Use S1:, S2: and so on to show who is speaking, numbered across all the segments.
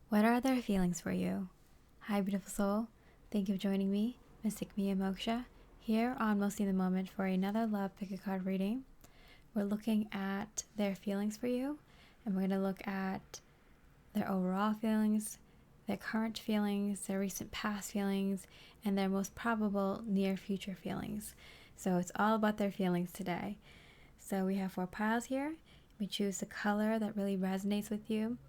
S1: What are their feelings for you? Hi, beautiful soul. Thank you for joining me, Mystic Mia Moksha, here on Mostly in the Moment for another Love Pick a Card reading. We're looking at their feelings for you, and we're going to look at their overall feelings, their current feelings, their recent past feelings, and their most probable near future feelings. So it's all about their feelings today. So we have 4 piles here. We choose the color that really resonates with you.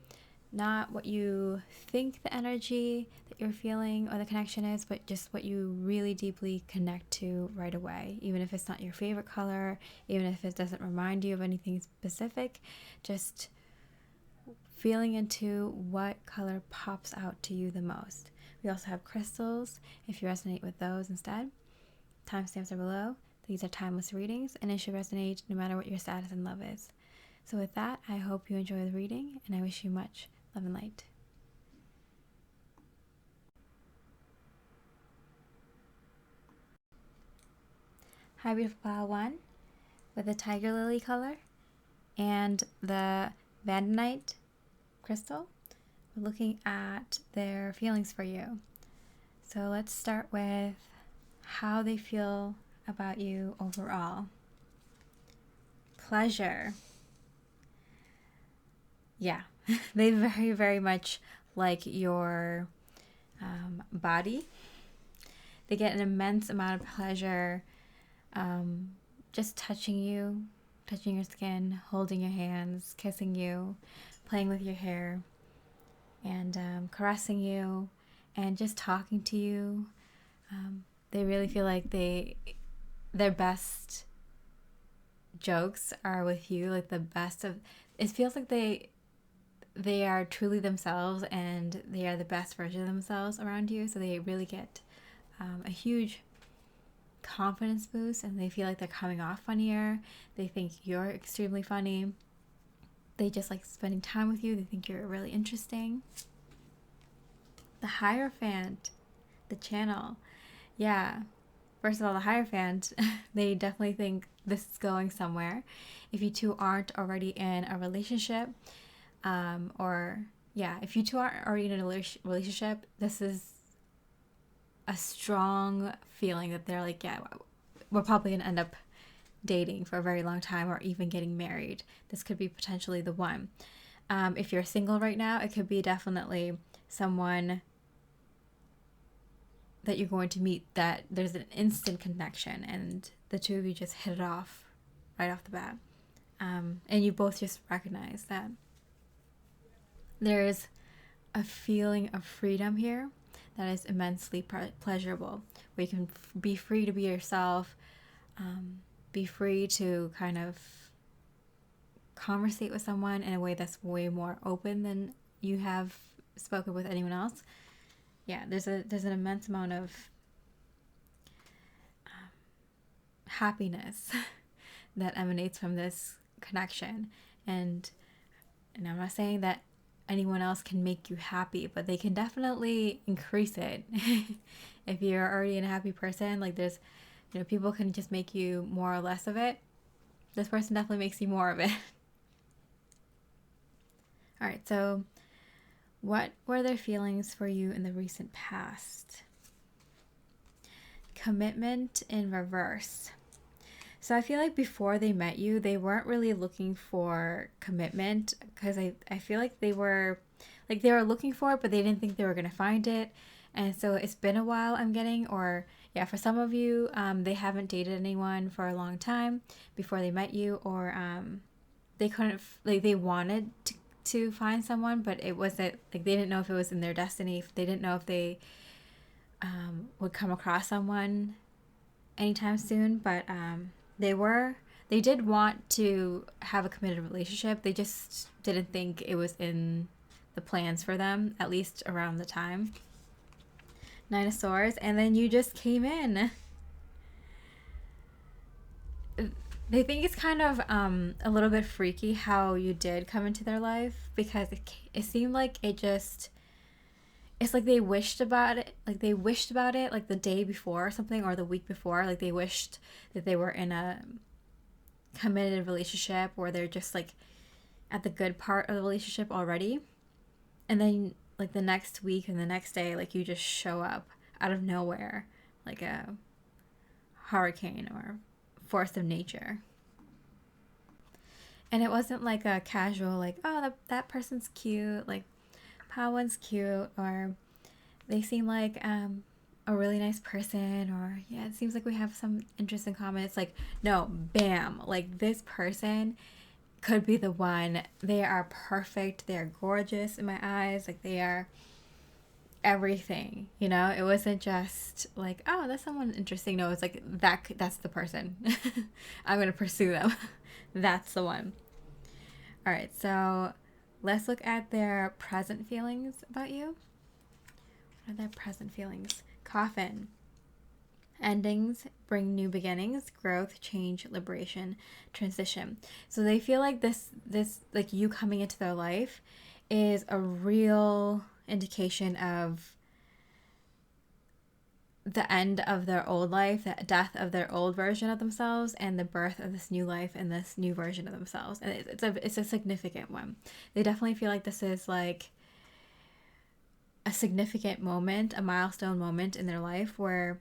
S1: Not what you think the energy that you're feeling or the connection is, but just what you really deeply connect to right away. Even if it's not your favorite color, even if it doesn't remind you of anything specific, just feeling into what color pops out to you the most. We also have crystals, if you resonate with those instead. Timestamps are below. These are timeless readings, and it should resonate no matter what your status in love is. So with that, I hope you enjoy the reading, and I wish you much love and light. Hi, beautiful pile 1 with the Tigerlily color and the Vanadinite crystal. We're looking at their feelings for you. So let's start with how they feel about you overall. Pleasure. Yeah, they very, very much like your body. They get an immense amount of pleasure just touching you, touching your skin, holding your hands, kissing you, playing with your hair, and caressing you, and just talking to you. They really feel like their best jokes are with you, like the best of. It feels like they are truly themselves, and they are the best version of themselves around you. So they really get a huge confidence boost, and they feel like they're coming off funnier. They think you're extremely funny. They just like spending time with you. They think you're really interesting. The Hierophant, the channel. Yeah. First of all, the Hierophant, they definitely think this is going somewhere. If you two aren't already in a relationship, if you two aren't already in a relationship, this is a strong feeling that they're like, yeah, we're probably going to end up dating for a very long time or even getting married. This could be potentially the one. If you're single right now, it could be definitely someone that you're going to meet that there's an instant connection and the two of you just hit it off right off the bat. And you both just recognize that there's a feeling of freedom here that is immensely pleasurable, where you can be free to be yourself, be free to kind of conversate with someone in a way that's way more open than you have spoken with anyone else. Yeah, there's an immense amount of happiness that emanates from this connection, and I'm not saying that anyone else can make you happy, but they can definitely increase it. If you're already a happy person, like there's, people can just make you more or less of it. This person definitely makes you more of it. All right, so what were their feelings for you in the recent past? Commitment in reverse. So I feel like before they met you, they weren't really looking for commitment, because I feel like they were looking for it, but they didn't think they were going to find it. And so it's been a while, I'm getting, or yeah, for some of you, they haven't dated anyone for a long time before they met you, or they couldn't, like they wanted to find someone, but it wasn't, like they didn't know if it was in their destiny. They didn't know if they would come across someone anytime soon, but they did want to have a committed relationship. They just didn't think it was in the plans for them, at least around the time. 9 of Swords, and then you just came in. They think it's kind of a little bit freaky how you did come into their life, because it seemed like it's like they wished about it like the day before or something, or the week before. Like they wished that they were in a committed relationship, or they're just like at the good part of the relationship already, and then like the next week and the next day, like you just show up out of nowhere, like a hurricane or force of nature. And it wasn't like a casual, like, oh, that person's cute, like, Pawan's cute, or they seem like a really nice person, or yeah, it seems like we have some interest in common. It's like, no, bam, like this person could be the one. They are perfect. They are gorgeous in my eyes. Like they are everything, you know? It wasn't just like, oh, that's someone interesting. No, it's like that's the person. I'm going to pursue them. That's the one. All right, so let's look at their present feelings about you. What are their present feelings? Coffin. Endings bring new beginnings, growth, change, liberation, transition. So they feel like this like you coming into their life is a real indication of the end of their old life, the death of their old version of themselves, and the birth of this new life and this new version of themselves. And it's a significant one. They definitely feel like this is like a significant moment, a milestone moment in their life where,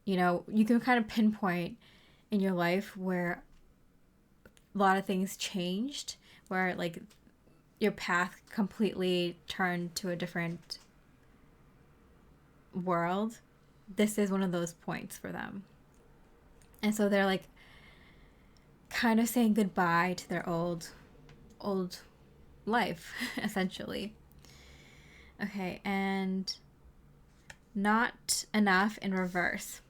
S1: you know, you can kind of pinpoint in your life where a lot of things changed, where like your path completely turned to a different world. This is one of those points for them. And so they're like kind of saying goodbye to their old life, essentially. Okay, and not enough in reverse.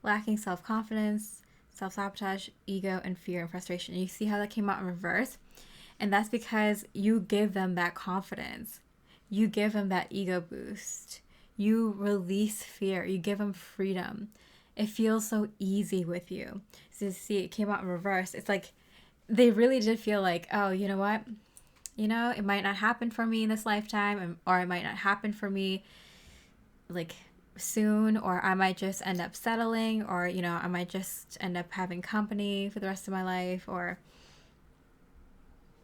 S1: Lacking self-confidence, self-sabotage, ego, and fear and frustration. And you see how that came out in reverse? And that's because you give them that confidence. You give them that ego boost. You release fear. You give them freedom. It feels so easy with you. So see, it came out in reverse. It's like they really did feel like, oh, you know what? You know, it might not happen for me in this lifetime, or it might not happen for me like soon, or I might just end up settling, or, you know, I might just end up having company for the rest of my life, or,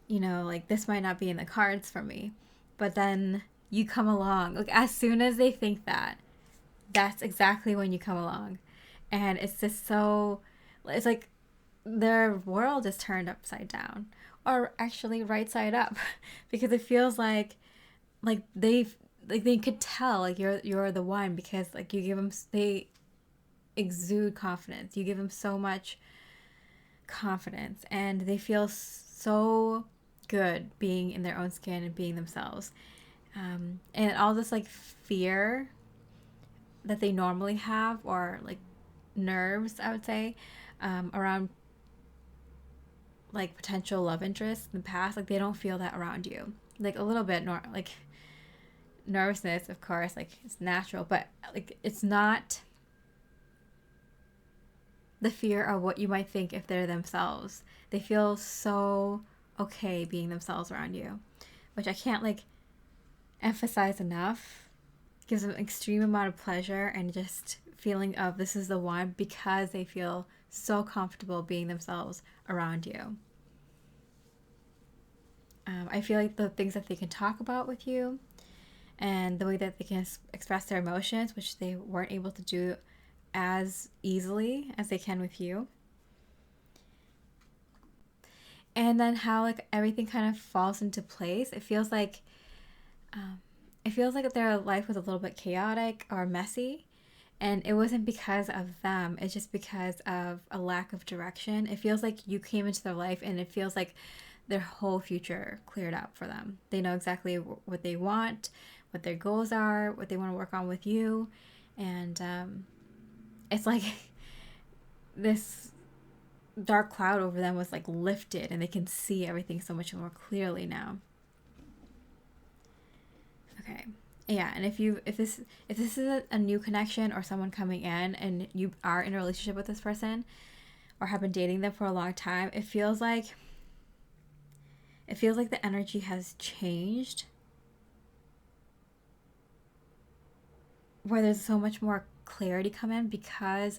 S1: you know, like this might not be in the cards for me. But then you come along. Like as soon as they think that, that's exactly when you come along. And it's just so, it's like their world is turned upside down, or actually right side up, because it feels like they could tell like you're the one, because like you give them, they exude confidence. You give them so much confidence, and they feel so good being in their own skin and being themselves. And all this like fear that they normally have, or like nerves, I would say, around like potential love interests in the past, like they don't feel that around you. Like a little bit, like nervousness, of course, like it's natural, but like it's not the fear of what you might think if they're themselves. They feel so okay being themselves around you, which I can't like emphasize enough. It gives them an extreme amount of pleasure and just feeling of this is the one, because they feel so comfortable being themselves around you. I feel like the things that they can talk about with you, and the way that they can express their emotions, which they weren't able to do as easily as they can with you. And then how like everything kind of falls into place. It feels like their life was a little bit chaotic or messy, and it wasn't because of them. It's just because of a lack of direction. It feels like you came into their life, and it feels like their whole future cleared up for them. They know exactly what they want, what their goals are, what they want to work on with you. And it's like this dark cloud over them was like lifted, and they can see everything so much more clearly now. Okay. Yeah, and if this is a new connection or someone coming in, and you are in a relationship with this person or have been dating them for a long time, it feels like the energy has changed, where there's so much more clarity come in, because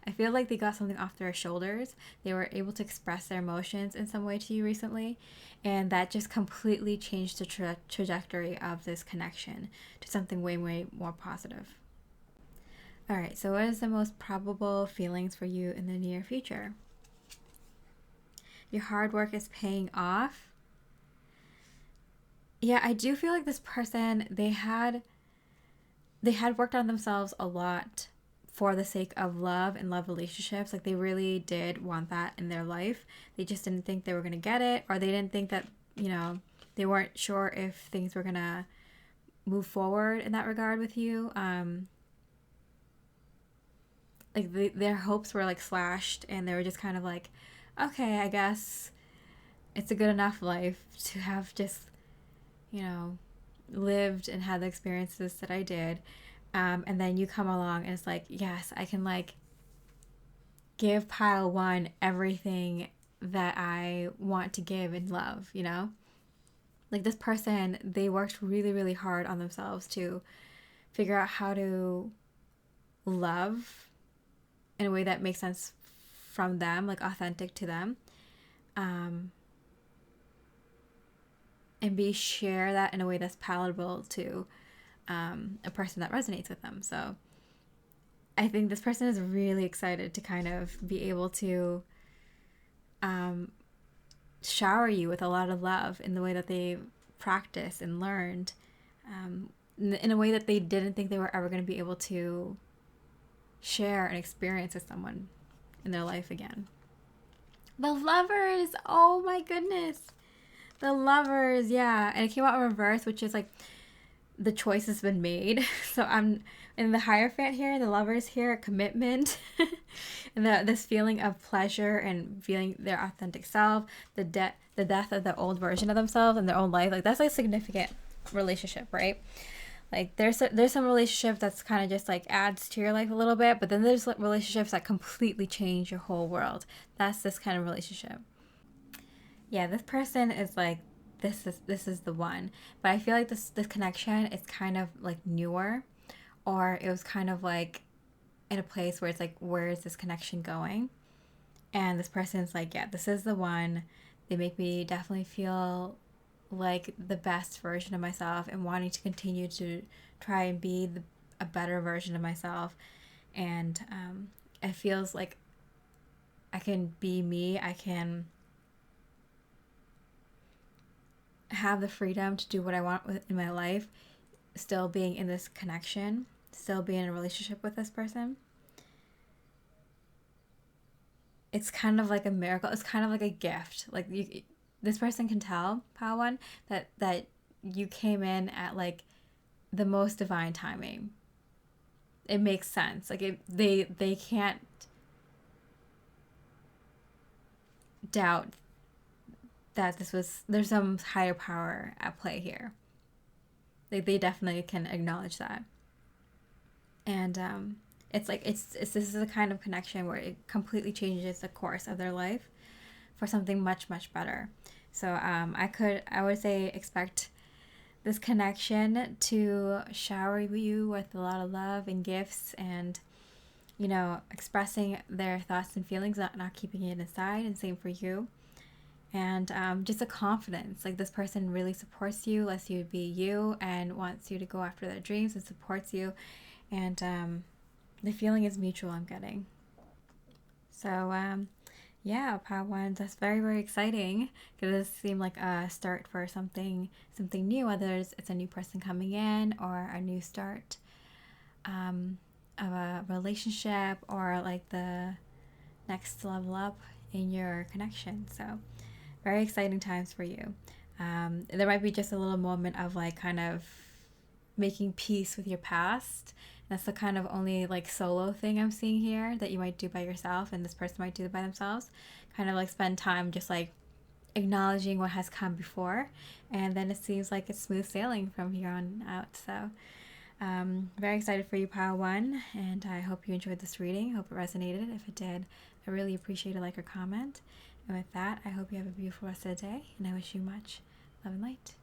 S1: I feel like they got something off their shoulders. They were able to express their emotions in some way to you recently, and that just completely changed the trajectory of this connection to something way, way more positive. All right, so what is the most probable feelings for you in the near future? Your hard work is paying off. Yeah, I do feel like this person, they had worked on themselves a lot for the sake of love and love relationships. Like they really did want that in their life. They just didn't think they were going to get it, or they didn't think that, they weren't sure if things were going to move forward in that regard with you. Their hopes were like slashed, and they were just kind of like, okay, I guess it's a good enough life to have just, lived and had the experiences that I did. And then you come along and it's like, yes, I can like give pile one everything that I want to give in love, Like this person, they worked really, really hard on themselves to figure out how to love in a way that makes sense from them, like authentic to them. And share that in a way that's palatable to a person that resonates with them. So I think this person is really excited to kind of be able to shower you with a lot of love in the way that they practiced and learned, in a way that they didn't think they were ever going to be able to share and experience with someone in their life again. The Lovers, oh my goodness. The Lovers, yeah. And it came out in reverse, which is like the choice has been made. So I'm in the Hierophant here, the Lovers here, commitment, and this feeling of pleasure and feeling their authentic self, the death of the old version of themselves and their own life. Like that's like a significant relationship, right? Like there's some relationship that's kind of just like adds to your life a little bit, but then there's relationships that completely change your whole world. That's this kind of relationship. Yeah, this person is like, this is the one. But I feel like this connection is kind of like newer, or it was kind of like in a place where it's like, where is this connection going? And this person's like, yeah, this is the one. They make me definitely feel like the best version of myself and wanting to continue to try and be a better version of myself. And it feels like I can be me. I can have the freedom to do what I want in my life, still being in this connection, still being in a relationship with this person. It's kind of like a miracle. It's kind of like a gift. Like this person can tell, Pawan, that you came in at like the most divine timing. It makes sense. Like they can't doubt that there's some higher power at play here. They definitely can acknowledge that. And it's like this is the kind of connection where it completely changes the course of their life for something much, much better. So I would say expect this connection to shower you with a lot of love and gifts, and expressing their thoughts and feelings, not keeping it inside, and same for you. And just a confidence, like this person really supports you, lets you be you, and wants you to go after their dreams and supports you. And the feeling is mutual, I'm getting. So yeah, Pawans, that's very, very exciting, because this seemed like a start for something new, whether it's a new person coming in or a new start of a relationship, or like the next level up in your connection. So very exciting times for you. There might be just a little moment of like kind of making peace with your past. That's the kind of only like solo thing I'm seeing here that you might do by yourself, and this person might do it by themselves. Kind of like spend time just like acknowledging what has come before, and then it seems like it's smooth sailing from here on out. So very excited for you, Pile 1, and I hope you enjoyed this reading. I hope it resonated. If it did, I really appreciate a like or comment. And with that, I hope you have a beautiful rest of the day, and I wish you much love and light.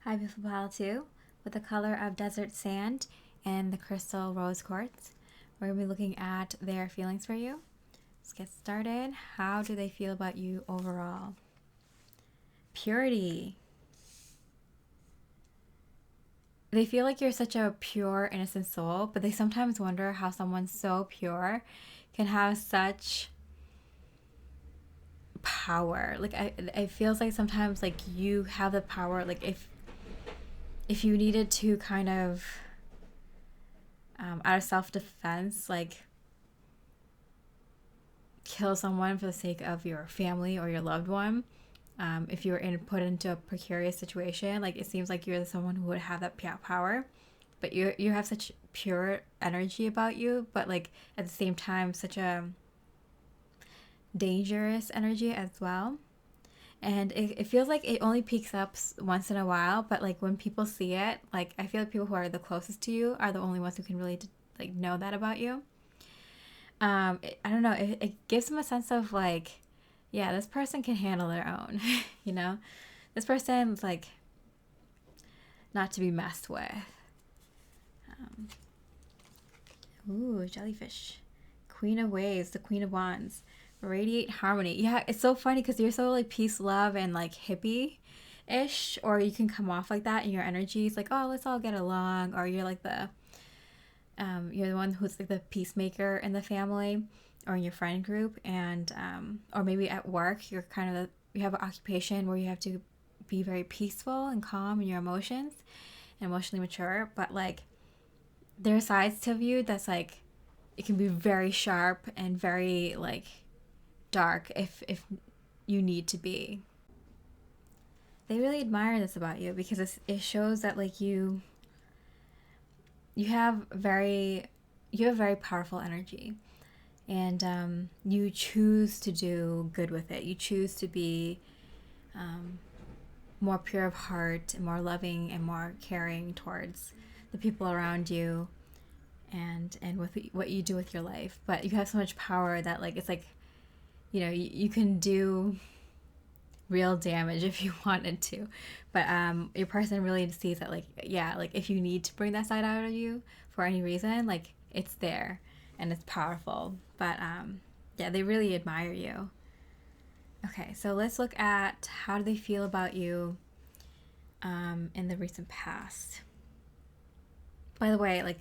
S1: Hi, beautiful Pile 2. With the color of Desert Sand and the crystal rose quartz. We're going to be looking at their feelings for you. Let's get started. How do they feel about you overall? Purity. They feel like you're such a pure, innocent soul, but they sometimes wonder how someone so pure can have such power. Like it feels like sometimes like you have the power. Like if you needed to kind of out of self-defense, like kill someone for the sake of your family or your loved one, if you were put into a precarious situation, like it seems like you're someone who would have that power, but you have such pure energy about you, but like at the same time such a dangerous energy as well. And it feels like it only peaks up once in a while, but like when people see it, like I feel like people who are the closest to you are the only ones who can really like know that about you. I don't know, it gives them a sense of like, yeah, this person can handle their own, you know? This person's like not to be messed with. Ooh, jellyfish. Queen of Waves, the Queen of Wands. Radiate harmony. Yeah, it's so funny because you're so like peace, love, and like hippie-ish, or you can come off like that in your energy. It's like, oh, let's all get along, or you're like you're the one who's like the peacemaker in the family or in your friend group, and or maybe at work you're kind of you have an occupation where you have to be very peaceful and calm in your emotions and emotionally mature, but like there are sides to you that's like it can be very sharp and very like dark if you need to be. They really admire this about you because it shows that like you have very powerful energy, and you choose to do good with it. You choose to be more pure of heart and more loving and more caring towards the people around you and with what you do with your life. But you have so much power that like it's like, you know, you can do real damage if you wanted to, but your person really sees that like, yeah, like if you need to bring that side out of you for any reason, like it's there and it's powerful. But yeah, they really admire you. Okay, so let's look at how do they feel about you in the recent past. By the way, like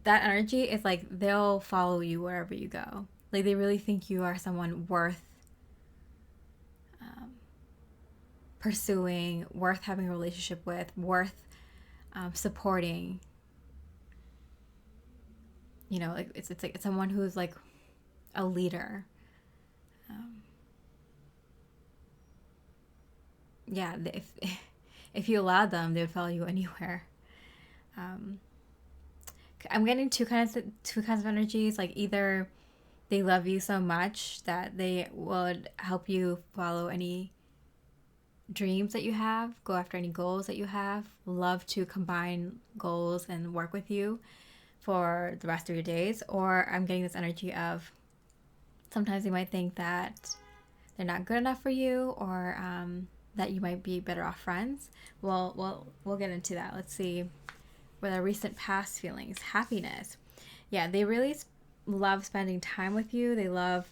S1: that energy is like they'll follow you wherever you go. Like they really think you are someone worth pursuing, worth having a relationship with, worth supporting. You know, like it's like it's someone who's like a leader. Yeah, if you allowed them, they would follow you anywhere. I'm getting two kinds of energies. Like either they love you so much that they would help you follow any dreams that you have, go after any goals that you have, love to combine goals and work with you for the rest of your days. Or I'm getting this energy of sometimes they might think that they're not good enough for you, or that you might be better off friends. Well, we'll get into that. Let's see. With our recent past feelings, happiness. Yeah, they really love spending time with you. They love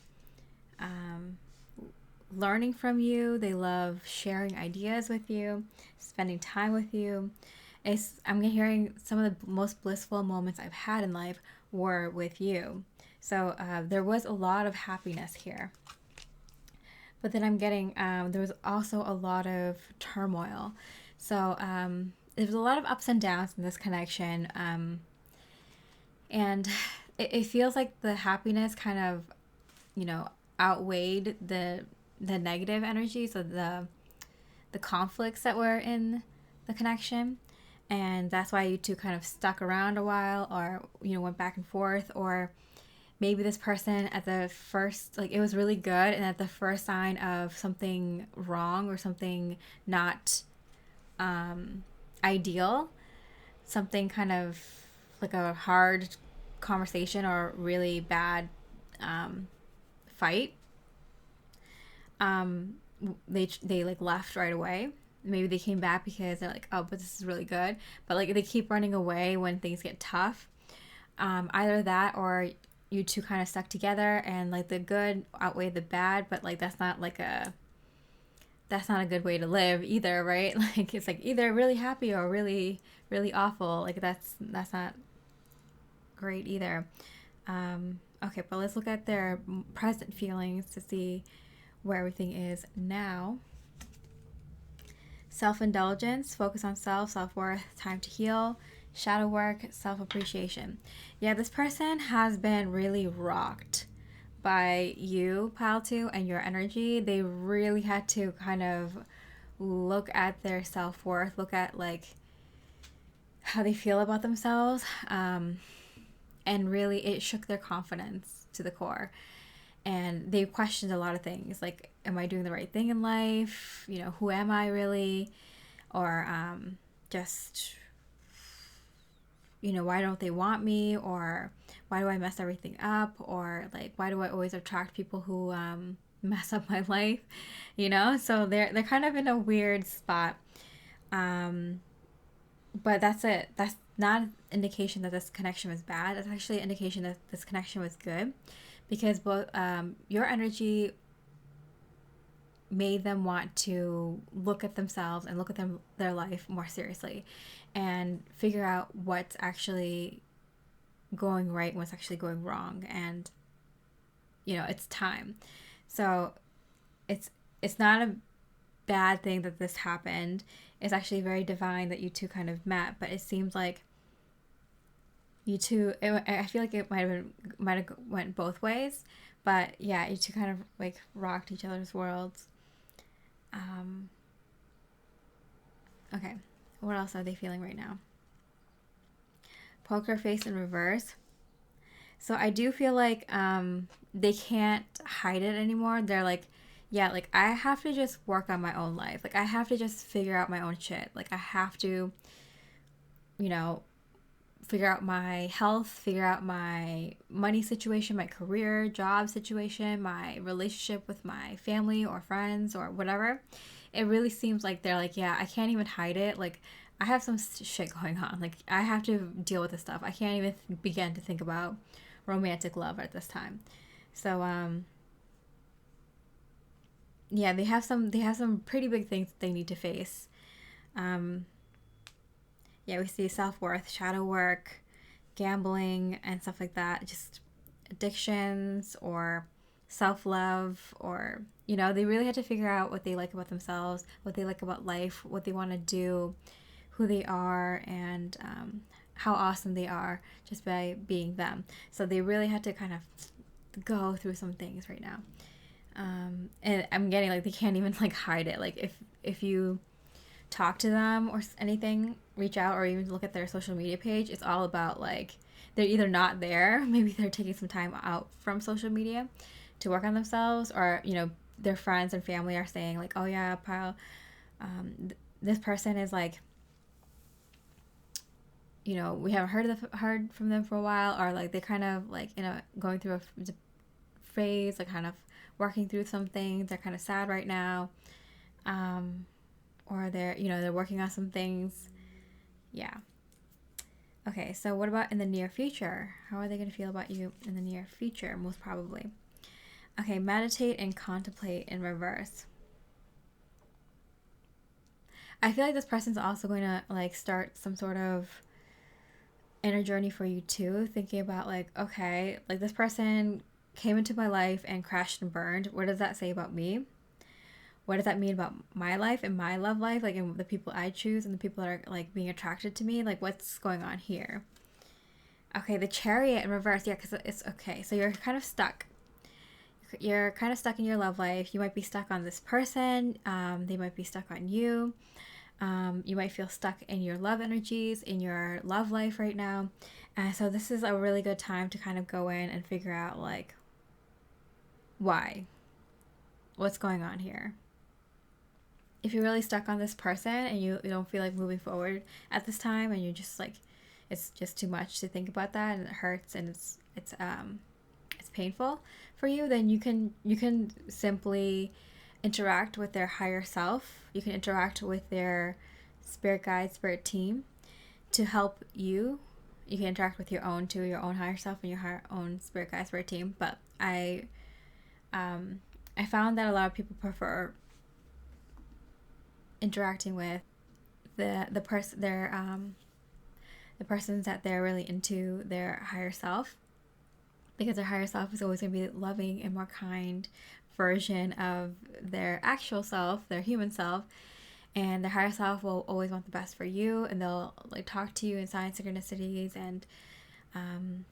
S1: learning from you. They love sharing ideas with you, spending time with you. I'm hearing some of the most blissful moments I've had in life were with you. So there was a lot of happiness here. But then I'm getting, there was also a lot of turmoil. So there was a lot of ups and downs in this connection. And it feels like the happiness kind of, you know, outweighed the negative energies of the conflicts that were in the connection. And that's why you two kind of stuck around a while, or, you know, went back and forth. Or maybe this person at the first, like it was really good, and at the first sign of something wrong or something not ideal, something kind of like a hard conversation or really bad fight, they like left right away. maybe they came back because they're like, oh, but this is really good, but like they keep running away when things get tough. Either that, or you two kind of stuck together and like the good outweighed the bad, but like that's not a good way to live either, right? Like it's like either really happy or really really awful. Like that's not great either. Okay, but let's look at their present feelings to see where everything is now. Self-indulgence, focus on self-worth, time to heal, shadow work, self-appreciation. Yeah, this person has been really rocked by you, Pile 2, and your energy. They really had to kind of look at their self-worth, look at like how they feel about themselves, and really it shook their confidence to the core. And they questioned a lot of things like, am I doing the right thing in life? You know, who am I really? Or just, you know, why don't they want me? Or why do I mess everything up? Or like, why do I always attract people who mess up my life? You know, so they're kind of in a weird spot. But that's it. That's not an indication that this connection was bad. That's actually an indication that this connection was good, because both your energy made them want to look at themselves and look at their life more seriously and figure out what's actually going right and what's actually going wrong. And you know, it's time. So it's not a bad thing that this happened. It's actually very divine that you two kind of met, but it seems like you two, I feel like it might have went both ways, but yeah, you two kind of like rocked each other's worlds. Okay, what else are they feeling right now? Poker face in reverse. So I do feel like they can't hide it anymore. They're like, yeah, like I have to just work on my own life. Like I have to just figure out my own shit. Like I have to, you know, figure out my health, figure out my money situation, my career, job situation, my relationship with my family or friends or whatever. It really seems like they're like, yeah, I can't even hide it. Like I have some shit going on. Like I have to deal with this stuff. I can't even begin to think about romantic love at this time. So yeah, they have some pretty big things that they need to face. Yeah, we see self-worth, shadow work, gambling, and stuff like that. Just addictions or self-love, or, you know, they really had to figure out what they like about themselves, what they like about life, what they want to do, who they are, and how awesome they are just by being them. So they really had to kind of go through some things right now. And I'm getting like they can't even like hide it. Like if you talk to them or anything, reach out or even look at their social media page, it's all about like they're either not there, maybe they're taking some time out from social media to work on themselves, or you know, their friends and family are saying like, oh yeah, Pile, this person is like, you know, we haven't heard from them for a while, or like they kind of like, you know, going through a phase, like kind of working through something, they're kind of sad right now, or they're, you know, they're working on some things. Yeah. Okay, so what about in the near future? How are they going to feel about you in the near future? Most probably. Okay, meditate and contemplate in reverse. I feel like this person's also going to like start some sort of inner journey for you too, thinking about like, okay, like this person came into my life and crashed and burned. What does that say about me? What does that mean about my life and my love life, like, and the people I choose and the people that are like being attracted to me? Like, what's going on here? Okay, the Chariot in reverse. Yeah, because it's okay. So you're kind of stuck. You're kind of stuck in your love life. You might be stuck on this person. They might be stuck on you. You might feel stuck in your love energies, in your love life right now. And so this is a really good time to kind of go in and figure out like, why? What's going on here? If you're really stuck on this person and you don't feel like moving forward at this time, and you're just like, it's just too much to think about that, and it hurts, and it's painful for you, then you can simply interact with their higher self. You can interact with their spirit guide, spirit team to help you. You can interact with your own too, your own higher self and your own spirit guide, spirit team. But I found that a lot of people prefer interacting with the persons that they're really into their higher self, because their higher self is always going to be loving and more kind version of their actual self, their human self, and their higher self will always want the best for you, and they'll like talk to you in sign synchronicities and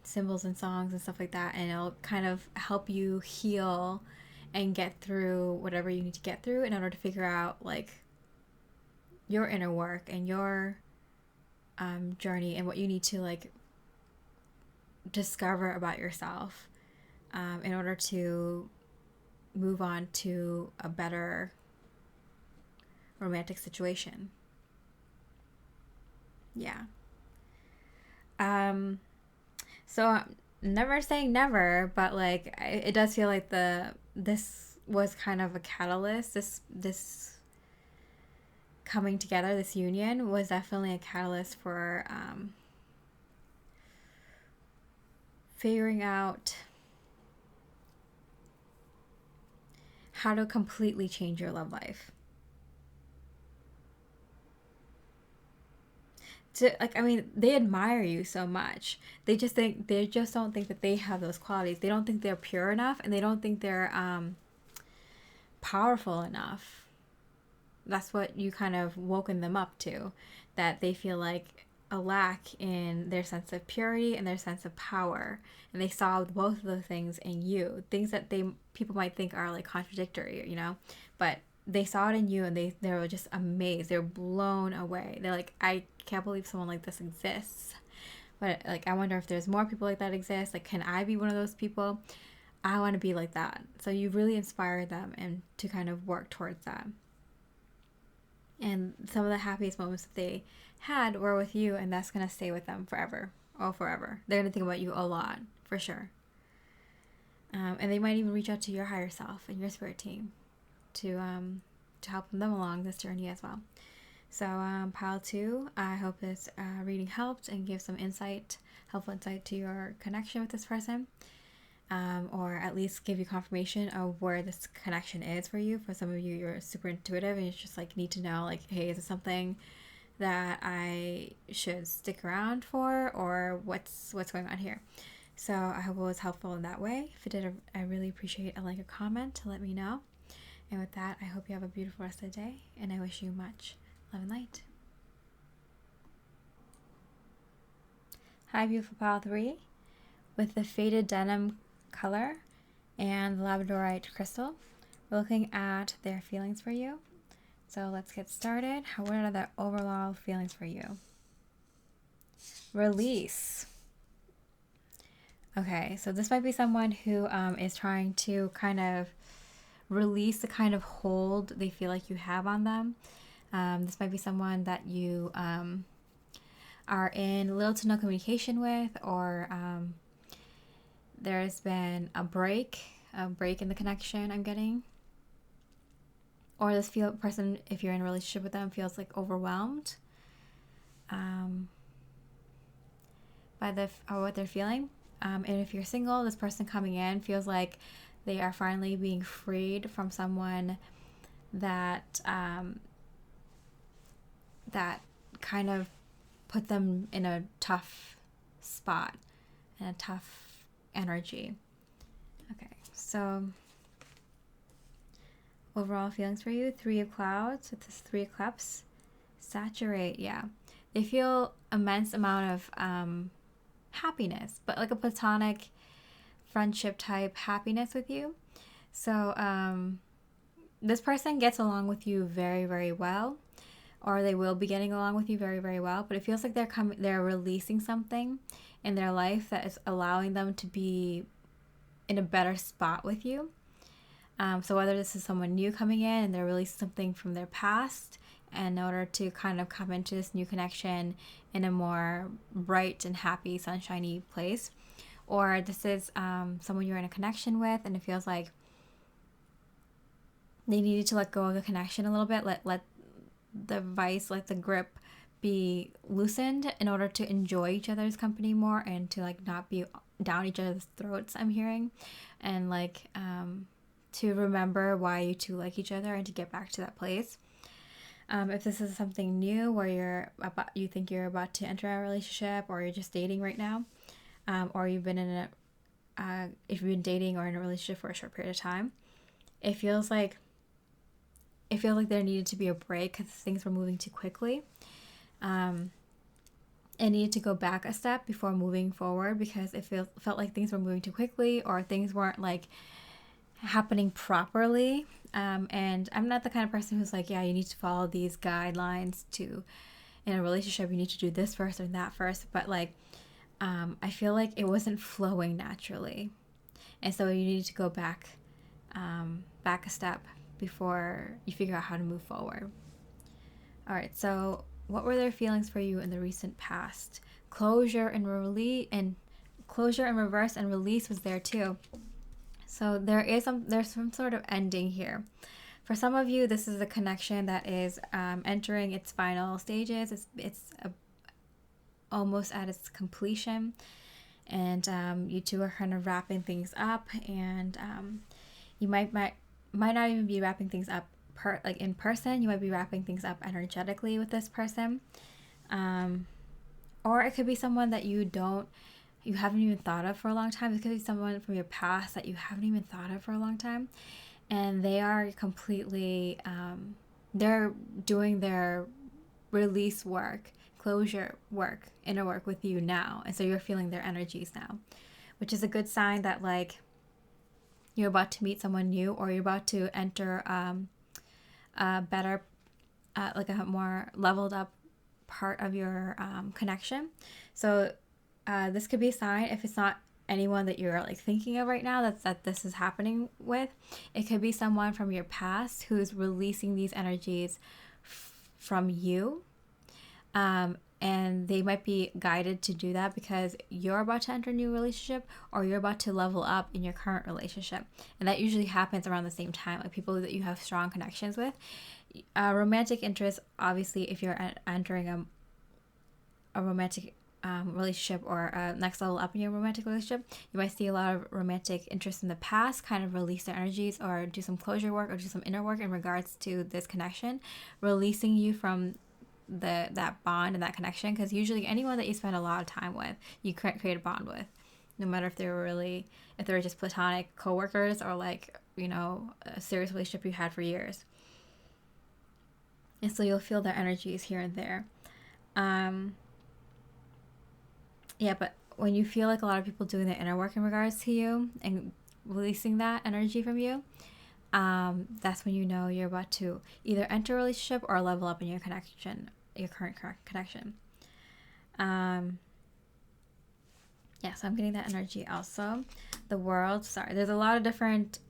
S1: symbols and songs and stuff like that, and it'll kind of help you heal and get through whatever you need to get through in order to figure out like your inner work and your journey and what you need to like discover about yourself in order to move on to a better romantic situation. Yeah. So never saying never, but like it does feel like this was kind of a catalyst. This coming together, this union was definitely a catalyst for figuring out how to completely change your love life. They admire you so much. They just don't think that they have those qualities. They don't think they're pure enough, and they don't think they're powerful enough. That's what you kind of woken them up to, that they feel like a lack in their sense of purity and their sense of power, and they saw both of those things in you, things that people might think are like contradictory, but they saw it in you, and they were just amazed. They were blown away. They're like, I can't believe someone like this exists. But like, I wonder if there's more people like that exist. Like, can I be one of those people? I want to be like that. So you really inspired them and to kind of work towards that. And some of the happiest moments that they had were with you, and that's going to stay with them forever. Oh, forever. They're going to think about you a lot, for sure. And they might even reach out to your higher self and your spirit team to help them along this journey as well. So pile 2, I hope this reading helped and gave some helpful insight to your connection with this person, or at least give you confirmation of where this connection is for you. For some of you, you're super intuitive and you just like need to know like, hey, is it something that I should stick around for, or what's going on here? So I hope it was helpful in that way. If it did, I really appreciate a comment to let me know. And with that, I hope you have a beautiful rest of the day, and I wish you much love and light. Hi, beautiful pile 3, with the faded denim color and the Labradorite crystal. We're looking at their feelings for you. So let's get started. What are the overall feelings for you? Release. Okay, so this might be someone who is trying to kind of release the kind of hold they feel like you have on them. This might be someone that you are in little to no communication with, or there's been a break in the connection I'm getting. Or this person, if you're in a relationship with them, feels like overwhelmed by what they're feeling. And if you're single, this person coming in feels like they are finally being freed from someone that that kind of put them in a tough spot and a tough energy. Okay, so overall feelings for you: 3 of Clouds with this 3 of Cups. Saturate, yeah. They feel immense amount of happiness, but like a platonic friendship type happiness with you. So this person gets along with you very, very well, or they will be getting along with you very, very well, but it feels like they're releasing something in their life that is allowing them to be in a better spot with you. So whether this is someone new coming in and they're releasing something from their past in order to kind of come into this new connection in a more bright and happy, sunshiny place, or this is someone you're in a connection with and it feels like They needed to let go of the connection a little bit, let the vice, let the grip be loosened in order to enjoy each other's company more and to like not be down each other's throats, I'm hearing, and like to remember why you two like each other and to get back to that place. If this is something new where you think you're about to enter a relationship, or you're just dating right now, or you've been in if you've been dating or in a relationship for a short period of time, it feels like there needed to be a break because things were moving too quickly. It needed to go back a step before moving forward because it felt like things were moving too quickly, or things weren't like happening properly. And I'm not the kind of person who's like, yeah, you need to follow these guidelines to, in a relationship, you need to do this first or that first. But like, I feel like it wasn't flowing naturally. And so you need to go back a step before you figure out how to move forward. All right, so what were their feelings for you in the recent past? Closure and reverse and release was there too. So there's some sort of ending here. For some of you, this is a connection that is entering its final stages. It's almost at its completion, and you two are kind of wrapping things up, and you might not even be wrapping things up in person. You might be wrapping things up energetically with this person, or it could be someone that you haven't even thought of for a long time. It could be someone from your past that you haven't even thought of for a long time, and they are completely they're doing their release work, closure work, inner work with you now, and so you're feeling their energies now, which is a good sign that like you're about to meet someone new, or you're about to enter a better like a more leveled up part of your connection. So this could be a sign, if it's not anyone that you're like thinking of right now that this is happening with. It could be someone from your past who's releasing these energies from you, and they might be guided to do that because you're about to enter a new relationship, or you're about to level up in your current relationship. And that usually happens around the same time, like people that you have strong connections with. Romantic interest, obviously, if you're entering a romantic relationship, or next level up in your romantic relationship, you might see a lot of romantic interest in the past kind of release their energies, or do some closure work, or do some inner work in regards to this connection, releasing you from that bond and that connection. Because usually anyone that you spend a lot of time with, you create a bond with, no matter if they were just platonic coworkers, or like, you know, a serious relationship you had for years. And so you'll feel their energies here and there. Yeah, but when you feel like a lot of people doing the inner work in regards to you and releasing that energy from you, that's when you know you're about to either enter a relationship or level up in your connection, your current connection. Yeah, so I'm getting that energy also. The world, sorry, there's a lot of different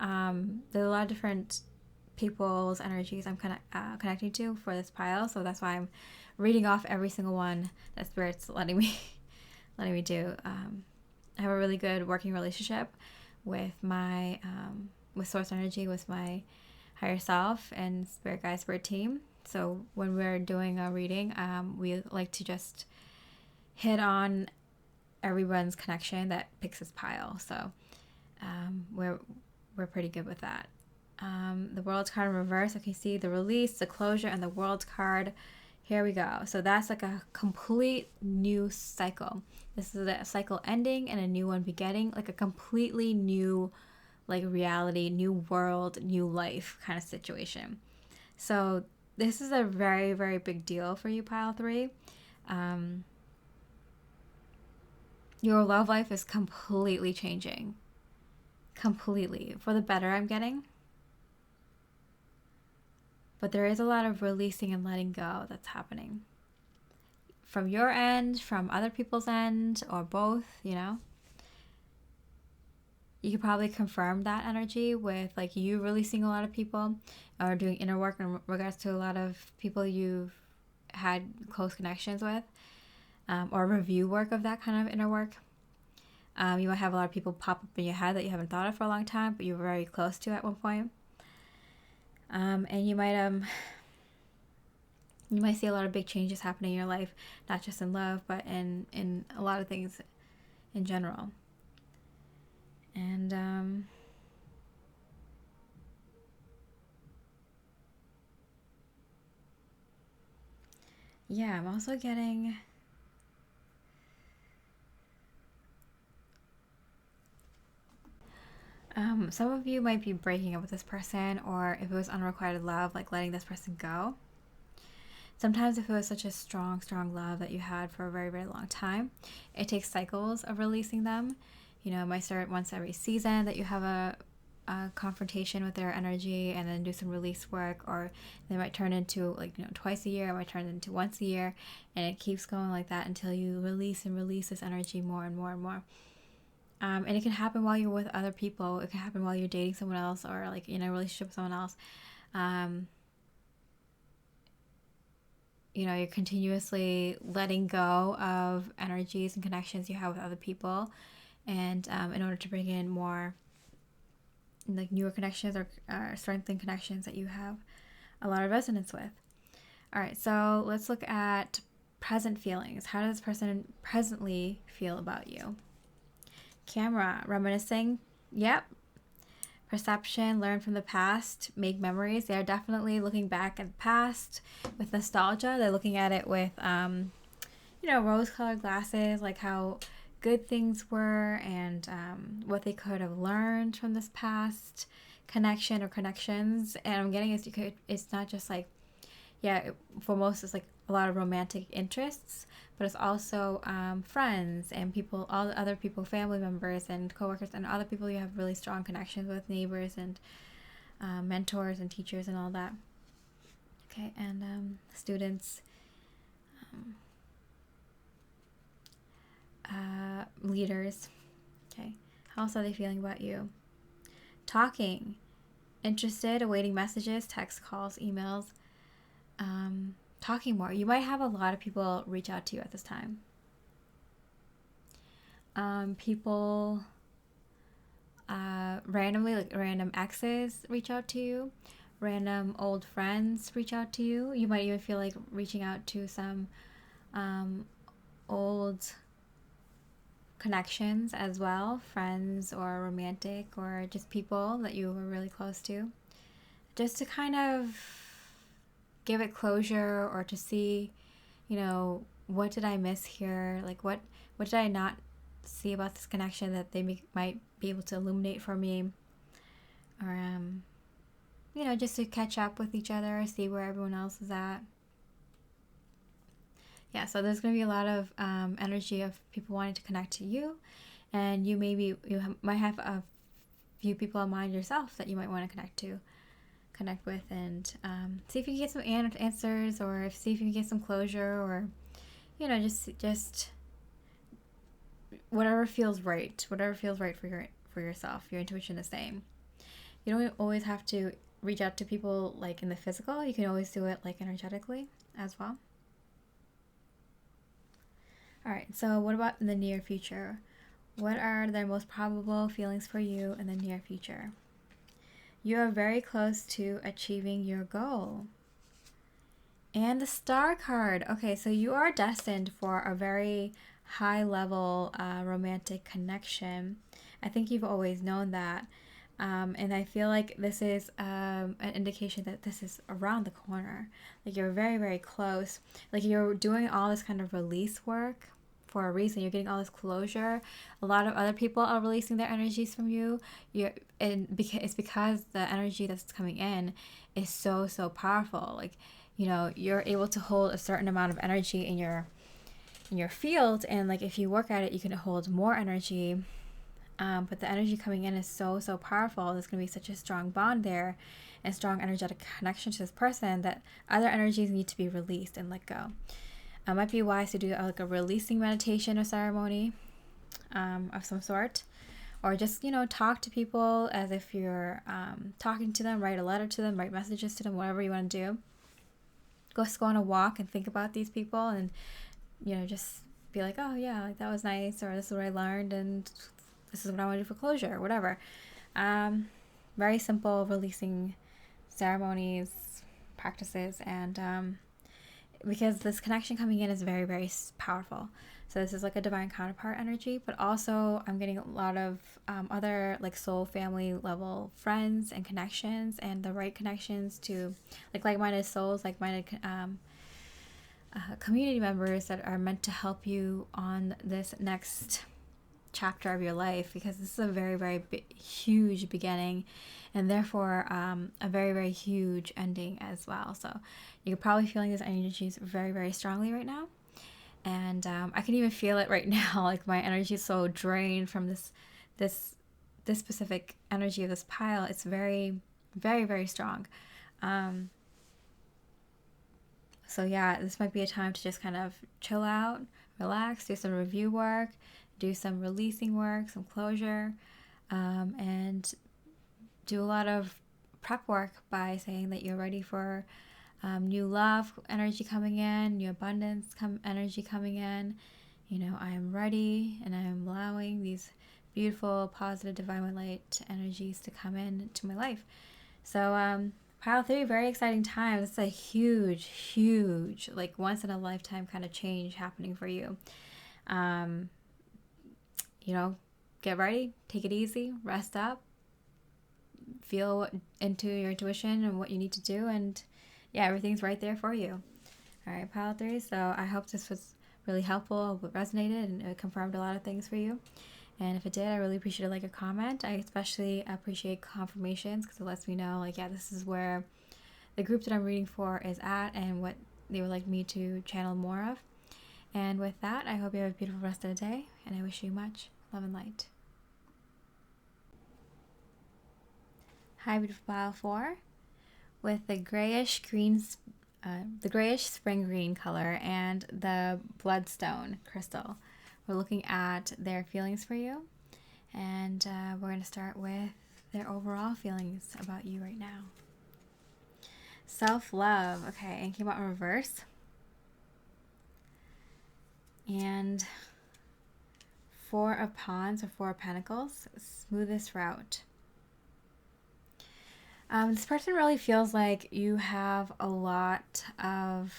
S1: people's energies I'm connecting to for this pile, so that's why I'm reading off every single one that Spirit's letting me do. I have a really good working relationship with my with Source Energy, with my higher self and Spirit Guide, Spirit Team. So when we're doing a reading, we like to just hit on everyone's connection that picks this pile. So we're pretty good with that. The World card in reverse. Okay, see the release, the closure, and the World card. Here we go. So that's like a complete new cycle. This is a cycle ending and a new one beginning, like a completely new like reality, new world, new life kind of situation. So this is a very, very big deal for you, pile 3. Your love life is completely changing. Completely. For the better, I'm getting. But there is a lot of releasing and letting go that's happening. From your end, from other people's end, or both, you know. You could probably confirm that energy with like you releasing a lot of people, or doing inner work in regards to a lot of people you've had close connections with, or review work of that kind of inner work. You might have a lot of people pop up in your head that you haven't thought of for a long time, but you were very close to at one point. And you might see a lot of big changes happening in your life, not just in love, but in a lot of things in general. And yeah, I'm also getting some of you might be breaking up with this person, or if it was unrequited love, like letting this person go. Sometimes if it was such a strong, strong love that you had for a very, very long time, it takes cycles of releasing them. You know, it might start once every season that you have a confrontation with their energy and then do some release work, or they might turn into like, you know, twice a year, it might turn into once a year, and it keeps going like that until you release and release this energy more and more and more. And it can happen while you're with other people. It can happen while you're dating someone else, or like in a relationship with someone else. You know, you're continuously letting go of energies and connections you have with other people, and in order to bring in more like newer connections, or strengthen connections that you have a lot of resonance with. All right, so let's look at present feelings. How does this person presently feel about you? Camera, reminiscing. Yep. Perception, learn from the past, make memories. They're definitely looking back at the past with nostalgia. They're looking at it with, you know, rose-colored glasses, like how good things were, and what they could have learned from this past connection or connections. And I'm getting it's not just like, yeah, for most it's like a lot of romantic interests, but it's also friends and people, all the other people, family members and coworkers and other people you have really strong connections with, neighbors and mentors and teachers and all that. Okay, and students, leaders. Okay, how else are they feeling about you? Talking, interested, awaiting messages, text, calls, emails. Talking more. You might have a lot of people reach out to you at this time. People randomly, like random exes reach out to you, random old friends reach out to you. You might even feel like reaching out to some old connections as well, friends or romantic or just people that you were really close to, just to kind of give it closure, or to see, you know, what did I miss here? Like what did I not see about this connection that they might be able to illuminate for me? Or you know, just to catch up with each other, see where everyone else is at. Yeah, so there's going to be a lot of energy of people wanting to connect to you, and you might have a few people in mind yourself that you might want to connect with, and see if you can get some answers, or see if you can get some closure, or, you know, just whatever feels right for yourself. Your intuition is saying. You don't always have to reach out to people like in the physical. You can always do it like energetically as well. All right, so what about in the near future? What are the most probable feelings for you in the near future? You are very close to achieving your goal. And the Star card. Okay, so you are destined for a very high level romantic connection. I think you've always known that. And I feel like this is an indication that this is around the corner. Like you're very, very close. Like you're doing all this kind of release work for a reason. You're getting all this closure. A lot of other people are releasing their energies from you. It's because the energy that's coming in is so, so powerful. Like, you know, you're able to hold a certain amount of energy in your field, and like if you work at it, you can hold more energy. But the energy coming in is so, so powerful. There's going to be such a strong bond there and strong energetic connection to this person that other energies need to be released and let go. It might be wise to do like a releasing meditation or ceremony of some sort, or just, you know, talk to people as if you're talking to them, write a letter to them, write messages to them, whatever you want to do. Go on a walk and think about these people, and, you know, just be like, oh yeah, like that was nice, or this is what I learned, and this is what I want to do for closure, or whatever. Very simple releasing ceremonies, practices, and because this connection coming in is very, very powerful. So this is like a divine counterpart energy, but also I'm getting a lot of other like soul family level friends and connections, and the right connections to like-minded souls, like-minded community members that are meant to help you on this next chapter of your life, because this is a very, very huge beginning, and therefore a very, very huge ending as well. So you're probably feeling these energies very, very strongly right now, and I can even feel it right now. Like my energy is so drained from this specific energy of this pile. It's very, very, very strong. So yeah, this might be a time to just kind of chill out, relax, do some review work, do some releasing work, some closure, and do a lot of prep work by saying that you're ready for new love energy coming in, new abundance energy coming in. You know, I am ready, and I am allowing these beautiful, positive, divine light energies to come in to my life. So pile 3, very exciting time. This is a huge, huge, like once in a lifetime kind of change happening for you. You know, get ready, take it easy, rest up, feel into your intuition and what you need to do, and yeah, everything's right there for you. All right, pile 3. So I hope this was really helpful, resonated, and it confirmed a lot of things for you. And if it did, I really appreciate a like or comment. I especially appreciate confirmations, because it lets me know, like, yeah, this is where the group that I'm reading for is at and what they would like me to channel more of. And with that, I hope you have a beautiful rest of the day, and I wish you much love and light. Hi, beautiful pile 4, with the grayish green, the grayish spring green color and the bloodstone crystal. We're looking at their feelings for you, and we're going to start with their overall feelings about you right now. Self-love, okay, and came out in reverse. And 4 of Wands or 4 of Pentacles, smoothest route. This person really feels like you have a lot of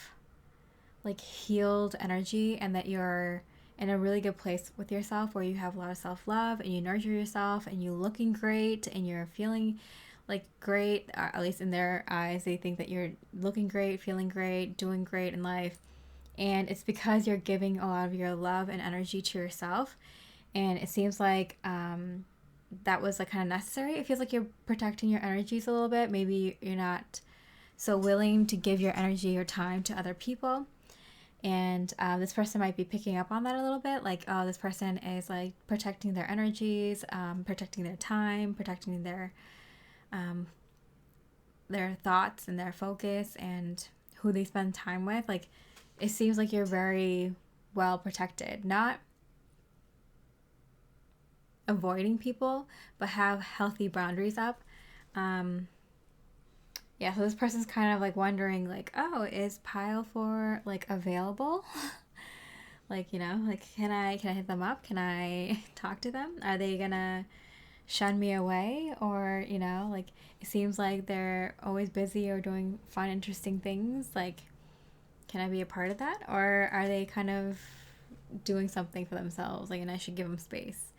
S1: like healed energy, and that you're in a really good place with yourself, where you have a lot of self-love and you nurture yourself and you're looking great and you're feeling like great, or at least in their eyes, they think that you're looking great, feeling great, doing great in life. And it's because you're giving a lot of your love and energy to yourself. And it seems like that was like kind of necessary. It feels like you're protecting your energies a little bit. Maybe you're not so willing to give your energy or time to other people. And this person might be picking up on that a little bit. Like, oh, this person is like protecting their energies, protecting their time, protecting their thoughts and their focus and who they spend time with. Like, it seems like you're very well protected. Not avoiding people, but have healthy boundaries up. Yeah, so this person's kind of like wondering, like, oh, is pile 4 like available? Like, you know, like, can I hit them up? Can I talk to them? Are they gonna shun me away? Or, you know, like, it seems like they're always busy or doing fun, interesting things. Like, can I be a part of that? Or are they kind of doing something for themselves? Like, and I should give them space.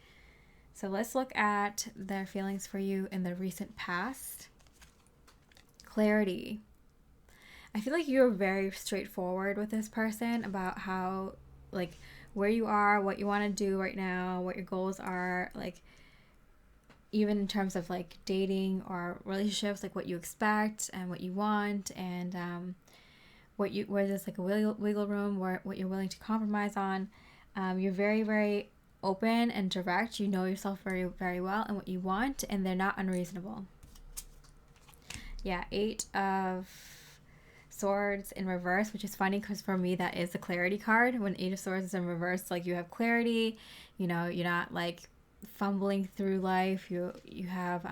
S1: So let's look at their feelings for you in the recent past. Clarity. I feel like you're very straightforward with this person about how, like, where you are, what you want to do right now, what your goals are, like, even in terms of like dating or relationships, like what you expect and what you want, and where there's like a wiggle room, where what you're willing to compromise on. You're very, very open and direct. You know yourself very, very well and what you want, and they're not unreasonable. Yeah, 8 of Swords in reverse, which is funny because for me that is the clarity card. When 8 of Swords is in reverse, like, you have clarity, you know, you're not like fumbling through life, you have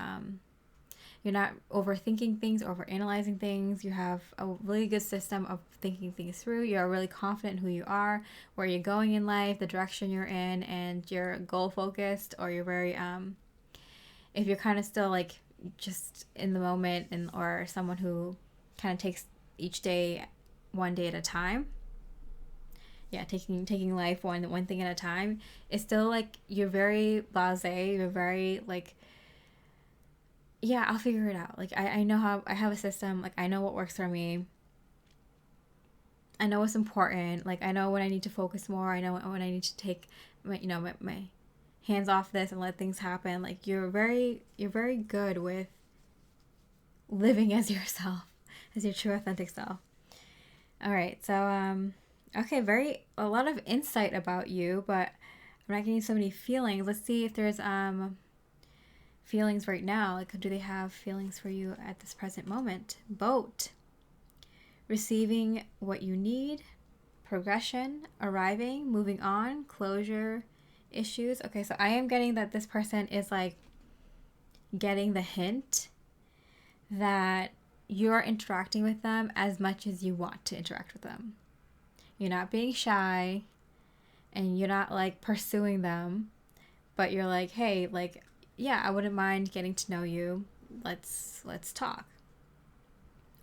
S1: you're not overthinking things, overanalyzing things. You have a really good system of thinking things through. You're really confident in who you are, where you're going in life, the direction you're in, and you're goal focused, or you're very if you're kind of still like just in the moment, and or someone who kind of takes each day one day at a time. Yeah, taking life one thing at a time. It's still like you're very blasé. You're very like, yeah, I'll figure it out. Like I know how, I have a system. Like I know what works for me. I know what's important. Like I know when I need to focus more. I know when I need to take my hands off this and let things happen. Like you're very good with living as yourself, as your true authentic self. All right, so okay, a lot of insight about you, but I'm not getting so many feelings. Let's see if there's feelings right now. Like, do they have feelings for you at this present moment? Boat. Receiving what you need, progression, arriving, moving on, closure, issues. Okay, so I am getting that this person is like getting the hint that you're interacting with them as much as you want to interact with them. You're not being shy and you're not like pursuing them, but you're like, hey, like, yeah, I wouldn't mind getting to know you. Let's talk.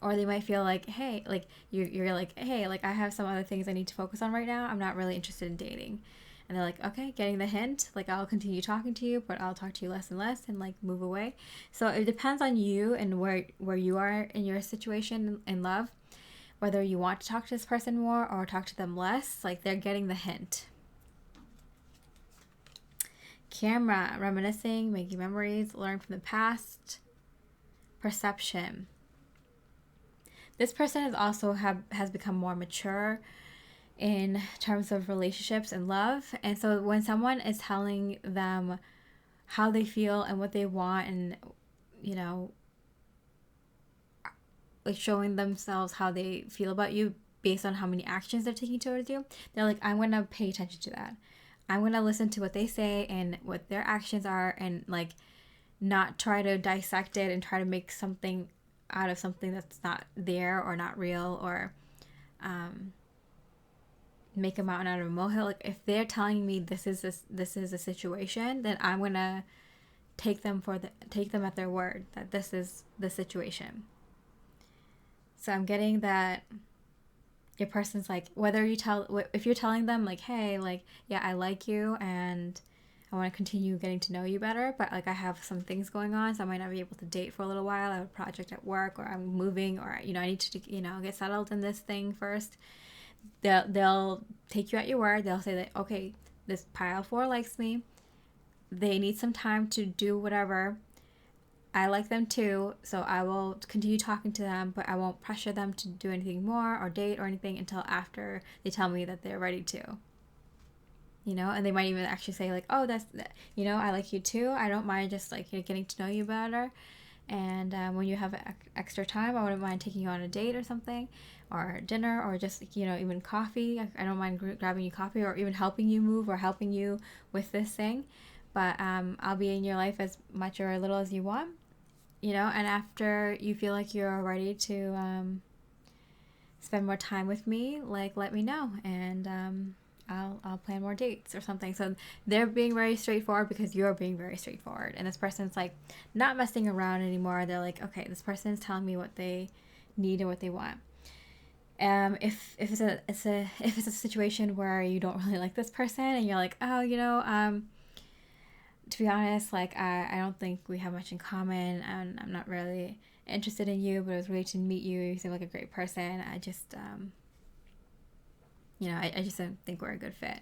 S1: Or they might feel like, hey, like you're like, hey, like I have some other things I need to focus on right now. I'm not really interested in dating. And they're like, okay, getting the hint. Like I'll continue talking to you, but I'll talk to you less and less and like move away. So it depends on you and where you are in your situation in love, whether you want to talk to this person more or talk to them less. Like they're getting the hint. Camera, reminiscing, making memories, learn from the past. Perception. This person is also has become more mature in terms of relationships and love. And so when someone is telling them how they feel and what they want, and like showing themselves how they feel about you based on how many actions they're taking towards you, they're like, I'm gonna pay attention to that. I'm gonna listen to what they say and what their actions are, and like not try to dissect it and try to make something out of something that's not there or not real, or make a mountain out of a molehill. Like if they're telling me this is a situation, then I'm gonna take them at their word that this is the situation. So I'm getting that your person's like, if you're telling them like, hey, like, yeah, I like you and I want to continue getting to know you better, but like I have some things going on, so I might not be able to date for a little while. I have a project at work, or I'm moving, or I need to get settled in this thing first. They'll take you at your word. They'll say that, okay, this pile 4 likes me. They need some time to do whatever. I like them too, so I will continue talking to them, but I won't pressure them to do anything more or date or anything until after they tell me that they're ready to. And they might even actually say like, oh, I like you too. I don't mind just like getting to know you better. And when you have extra time, I wouldn't mind taking you on a date or something, or dinner, or just even coffee. I don't mind grabbing you coffee, or even helping you move, or helping you with this thing. But I'll be in your life as much or a little as you want. And after you feel like you're ready to spend more time with me, like let me know, and I'll plan more dates or something. So they're being very straightforward because you're being very straightforward, and this person's like not messing around anymore. They're like, okay, this person's telling me what they need and what they want. If it's a situation where you don't really like this person and you're like, oh, to be honest, like I don't think we have much in common, and I'm not really interested in you, but it was really to meet you. You seem like a great person. I just I just don't think we're a good fit.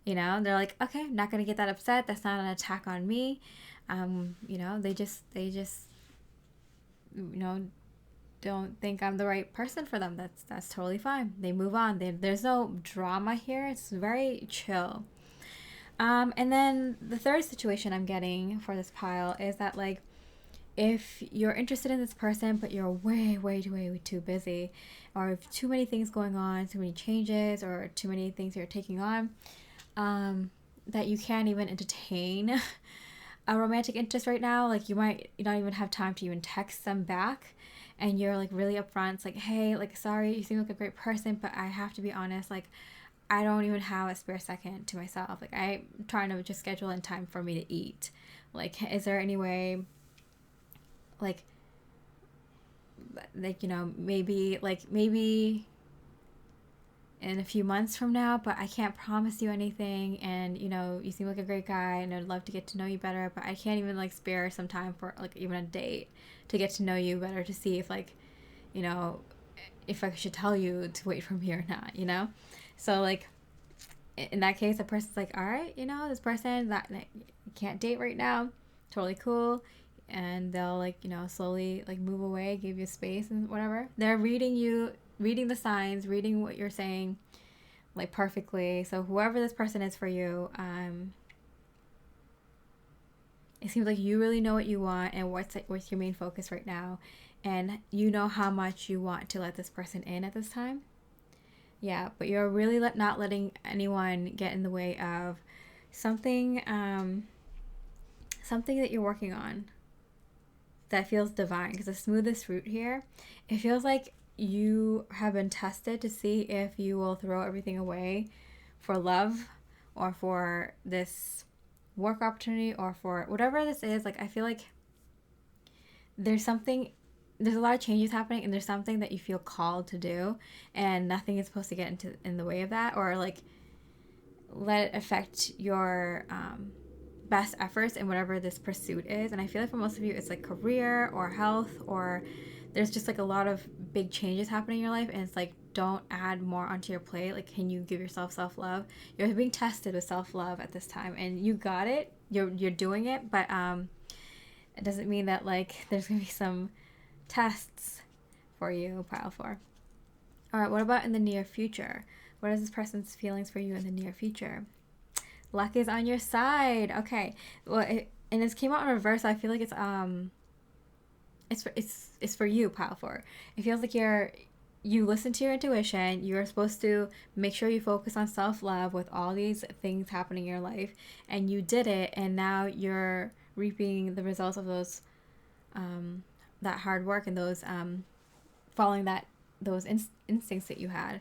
S1: They're like, okay, not gonna get that upset. That's not an attack on me. They just don't think I'm the right person for them. That's totally fine. They move on. There's no drama here. It's very chill. And then the third situation I'm getting for this pile is that like, if you're interested in this person, but you're way too busy, or if too many things going on, too many changes, or too many things you're taking on, that you can't even entertain a romantic interest right now. Like you might not even have time to even text them back, and you're like really upfront. It's like, hey, like, sorry, you seem like a great person, but I have to be honest, like I don't even have a spare second to myself. Like I'm trying to just schedule in time for me to eat. Like, is there any way like maybe in a few months from now, but I can't promise you anything. And you seem like a great guy, and I'd love to get to know you better, but I can't even spare some time for even a date to get to know you better, to see if if I should tell you to wait for me or not. So in that case, the person's like, all right, this person that can't date right now, totally cool. And they'll slowly move away, give you space and whatever. They're reading the signs, reading what you're saying perfectly. So whoever this person is for you, it seems like you really know what you want and what's your main focus right now, and you know how much you want to let this person in at this time. Yeah, but you're really not letting anyone get in the way of something something that you're working on that feels divine. Because the smoothest root here, it feels like you have been tested to see if you will throw everything away for love, or for this work opportunity, or for whatever this is. I feel like there's a lot of changes happening, and there's something that you feel called to do, and nothing is supposed to get in the way of that, or let it affect your best efforts in whatever this pursuit is. And I feel like for most of you, it's career or health, or there's just a lot of big changes happening in your life, and it's don't add more onto your plate. Can you give yourself self-love? You're being tested with self-love at this time, and you got it. You're doing it, but it doesn't mean that there's gonna be some tests for you, pile 4. All right, what about in the near future? What is this person's feelings for you in the near future? Luck is on your side. Okay, well, and this came out in reverse. So I feel like it's for you, pile 4. It feels like you listen to your intuition. You're supposed to make sure you focus on self-love with all these things happening in your life, and you did it, and now you're reaping the results of those that hard work, and those following those instincts that you had.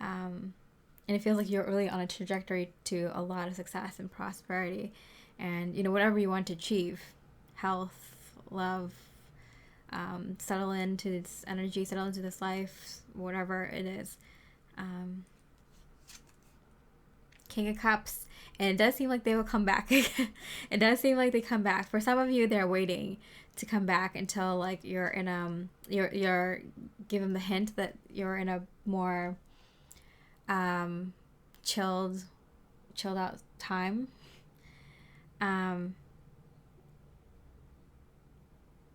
S1: And it feels like you're really on a trajectory to a lot of success and prosperity, and whatever you want to achieve, health, love, settle into this energy, settle into this life, whatever it is. King of Cups, and it does seem like they will come back. It does seem like they come back. For some of you, they're waiting to come back until you're in you're give them the hint that you're in a more chilled out time.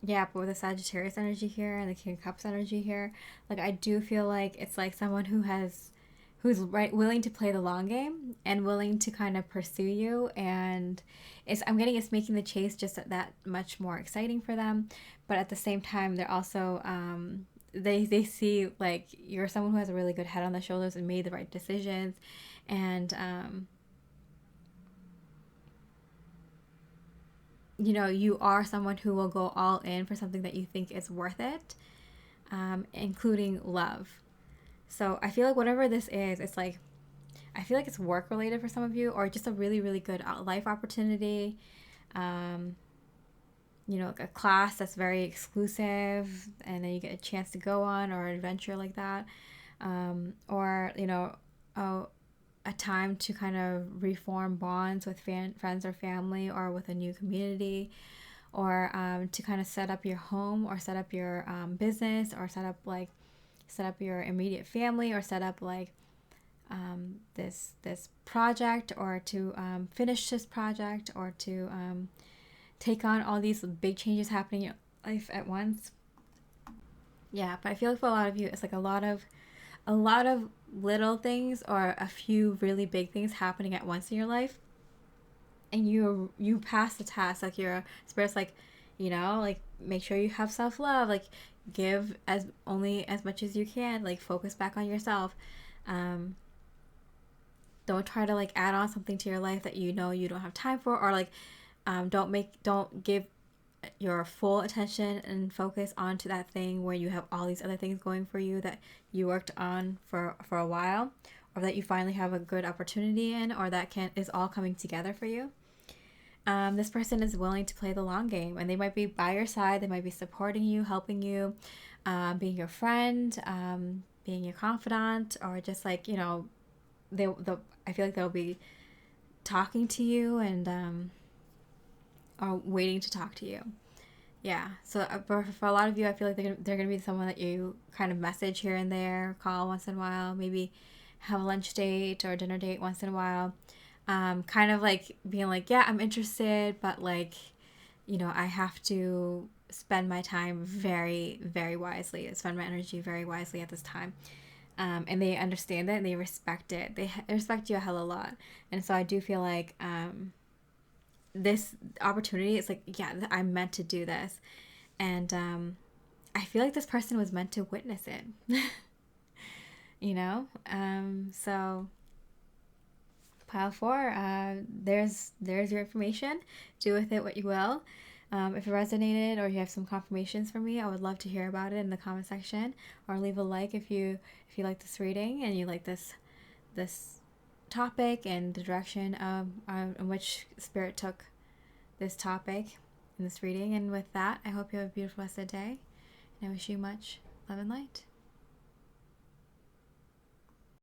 S1: Yeah, but with the Sagittarius energy here and the King of Cups energy here, I do feel like it's someone who's willing to play the long game and willing to kind of pursue you, and I'm getting it's making the chase just that much more exciting for them. But at the same time, they're also they see you're someone who has a really good head on the shoulders and made the right decisions, and you are someone who will go all in for something that you think is worth it, including love. So I feel like whatever this is, it's I feel like it's work related for some of you, or just a really, really good life opportunity. A class that's very exclusive, and then you get a chance to go on, or an adventure like that. Or, a time to kind of reform bonds with friends or family, or with a new community, or to kind of set up your home, or set up your business, or set up your immediate family, or set up this project, or to finish this project, or to take on all these big changes happening in your life at once. Yeah, but I feel like for a lot of you, it's a lot of little things, or a few really big things happening at once in your life, and you pass the test. Your spirit's make sure you have self-love, give only as much as you can, focus back on yourself. Don't try to add on something to your life that you don't have time for, or don't give your full attention and focus onto that thing where you have all these other things going for you that you worked on for a while, or that you finally have a good opportunity in, or that is all coming together for you. This person is willing to play the long game, and they might be by your side. They might be supporting you, helping you, being your friend, being your confidant, or just like, you know, I feel like they'll be talking to you and or waiting to talk to you. Yeah. So for a lot of you, I feel like they're gonna be someone that you kind of message here and there, call once in a while, maybe have a lunch date or a dinner date once in a while. Kind of like being like, yeah, I'm interested, but like, you know, I have to spend my time very, very wisely, spend my energy very wisely at this time. And they understand it and they respect it. They respect you a hell of a lot. And so I do feel like this opportunity is like, yeah, I'm meant to do this. And I feel like this person was meant to witness it. You know? So pile 4, there's your information. Do with it what you will. If it resonated or you have some confirmations for me, I would love to hear about it in the comment section, or leave a like if you like this reading and you like this topic and the direction in which spirit took this topic in this reading. And with that, I hope you have a beautiful rest of the day, and I wish you much love and light.